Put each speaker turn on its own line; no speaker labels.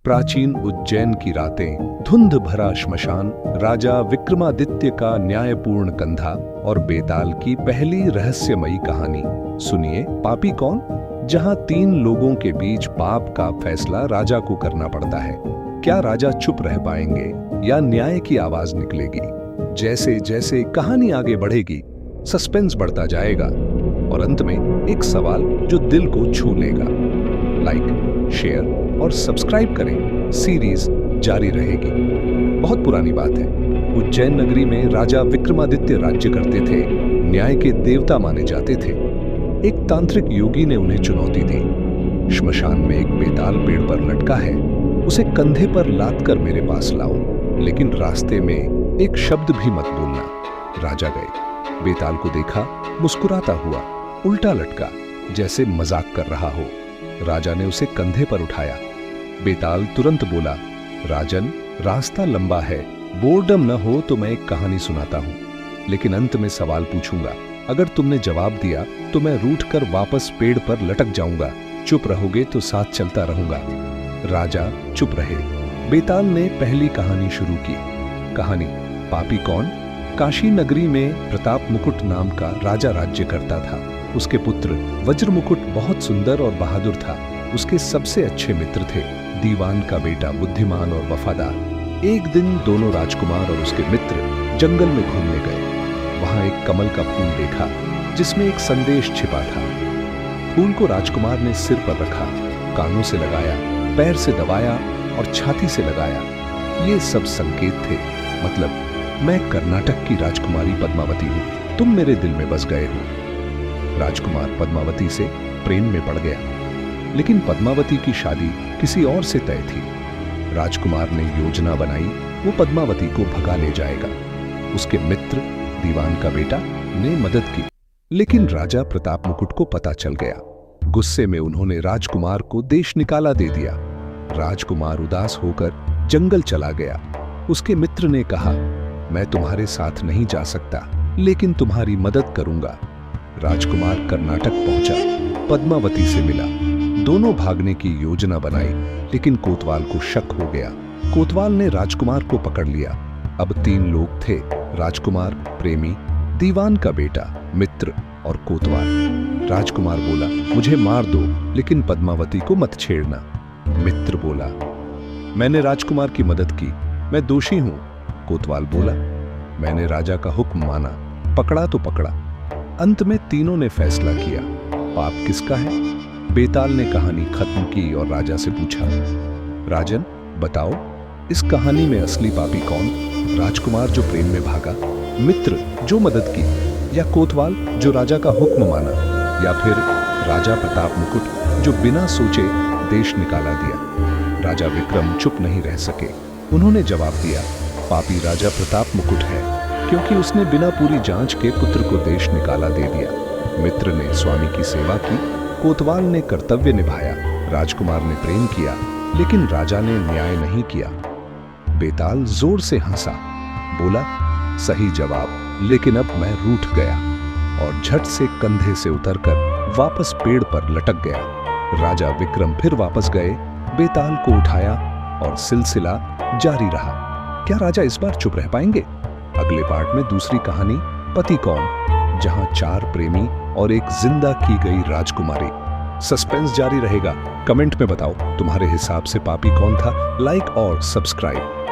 प्राचीन उज्जैन की रातें, धुंध भरा श्मशान, राजा विक्रमादित्य का न्यायपूर्ण कंधा और बेताल की पहली रहस्यमयी कहानी। सुनिए, पापी कौन? जहां 3 लोगों के बीच पाप का फैसला राजा को करना पड़ता है। क्या राजा चुप रह पाएंगे या न्याय की आवाज निकलेगी? जैसे जैसे कहानी आगे बढ़ेगी, सस्पेंस बढ़ता जाएगा और अंत में एक सवाल जो दिल को छू लेगा। लाइक, शेयर और सब्सक्राइब करें, सीरीज जारी रहेगी। बहुत पुरानी बात है। उज्जैन नगरी में राजा विक्रमादित्य राज्य करते थे। न्याय के देवता माने जाते थे। एक तांत्रिक योगी ने उन्हें चुनौती दी। श्मशान में एक बेताल पेड़ पर लटका है, उसे कंधे पर लाद कर मेरे पास लाओ, लेकिन रास्ते में एक शब्द भी मत बोलना। राजा गए, बेताल को देखा, मुस्कुराता हुआ, उल्टा लटका, जैसे मजाक कर रहा हो। राजा ने उसे कंधे पर उठाया। बेताल तुरंत बोला, राजन, रास्ता लंबा है, बोर्डम न हो तो मैं एक कहानी सुनाता हूं, लेकिन अंत में सवाल पूछूंगा। अगर तुमने जवाब दिया तो मैं रूठकर वापस पेड़ पर लटक जाऊंगा। चुप रहोगे तो साथ चलता रहूंगा। राजा चुप रहे। बेताल ने पहली कहानी शुरू की। कहानी, पापी कौन? काशी नगरी में प्रताप मुकुट नाम का राजा राज्य करता था। उसके पुत्र वज्र मुकुट बहुत सुंदर और बहादुर था। उसके सबसे अच्छे मित्र थे दीवान का बेटा, बुद्धिमान और वफादार। एक दिन दोनों राजकुमार और उसके मित्र जंगल में घूमने गए। वहां एक कमल का फूल देखा जिसमें एक संदेश छिपा था। फूल को राजकुमार ने सिर पर रखा, कानों से लगाया, पैर से दबाया और छाती से लगाया। ये सब संकेत थे। मतलब, मैं कर्नाटक की राजकुमारी पद्मावती हूं, तुम मेरे दिल में बस गए हो। राजकुमार पद्मावती से प्रेम में पड़ गया, लेकिन पद्मावती की शादी किसी और से तय थी। राजकुमार ने योजना बनाई, वो पद्मावती को भगा ले जाएगा। उसके मित्र दीवान का बेटा ने मदद की, लेकिन राजा प्रताप मुकुट को पता चल गया। गुस्से में उन्होंने राजकुमार को देश निकाला दे दिया। राजकुमार उदास होकर जंगल चला गया। उसके मित्र ने कहा, मैं तुम्हारे साथ नहीं जा सकता, लेकिन तुम्हारी मदद करूंगा। राजकुमार कर्नाटक पहुंचा, पद्मावती से मिला। दोनों भागने की योजना बनाई, लेकिन कोतवाल को शक हो गया। कोतवाल ने राजकुमार को पकड़ लिया। अब 3 लोग थे, राजकुमार, प्रेमी, दीवान का बेटा, मित्र और कोतवाल। राजकुमार बोला, मुझे मार दो, लेकिन पद्मावती को मत छेड़ना। मित्र बोला, मैंने राजकुमार की मदद की, मैं दोषी हूं। कोतवाल बोला, मैंने राजा का हुक्म माना, पकड़ा तो पकड़ा। अंत में तीनों ने फैसला किया, पाप किसका है? बेताल ने कहानी खत्म की और राजा से पूछा, राजन, बताओ, इस कहानी में असली पापी कौन? राजकुमार जो प्रेम में भागा, मित्र जो मदद की, या कोतवाल जो राजा का हुक्म माना, या फिर राजा प्रताप मुकुट जो बिना सोचे देश निकाला दिया? राजा विक्रम चुप नहीं रह सके। उन्होंने जवाब दिया, पापी राजा प्रताप मुकुट है, क्योंकि उसने बिना पूरी जांच के पुत्र को देश निकाला दे दिया। मित्र ने स्वामी की सेवा की, कोतवाल ने कर्तव्य निभाया, राजकुमार ने प्रेम किया, लेकिन राजा ने न्याय नहीं किया। बेताल जोर से हंसा, बोला, सही जवाब, लेकिन अब मैं रूठ गया, और झट से कंधे से उतरकर वापस पेड़ पर लटक गया। राजा विक्रम फिर वापस गए, बेताल को उठाया और सिलसिला जारी रहा। क्या राजा इस बार चुप रह पाएंगे? अगले पार्ट में दूसरी कहानी, पति कौन, जहां 4 प्रेमी और एक जिंदा की गई राजकुमारी। सस्पेंस जारी रहेगा। कमेंट में बताओ, तुम्हारे हिसाब से पापी कौन था? लाइक और सब्सक्राइब।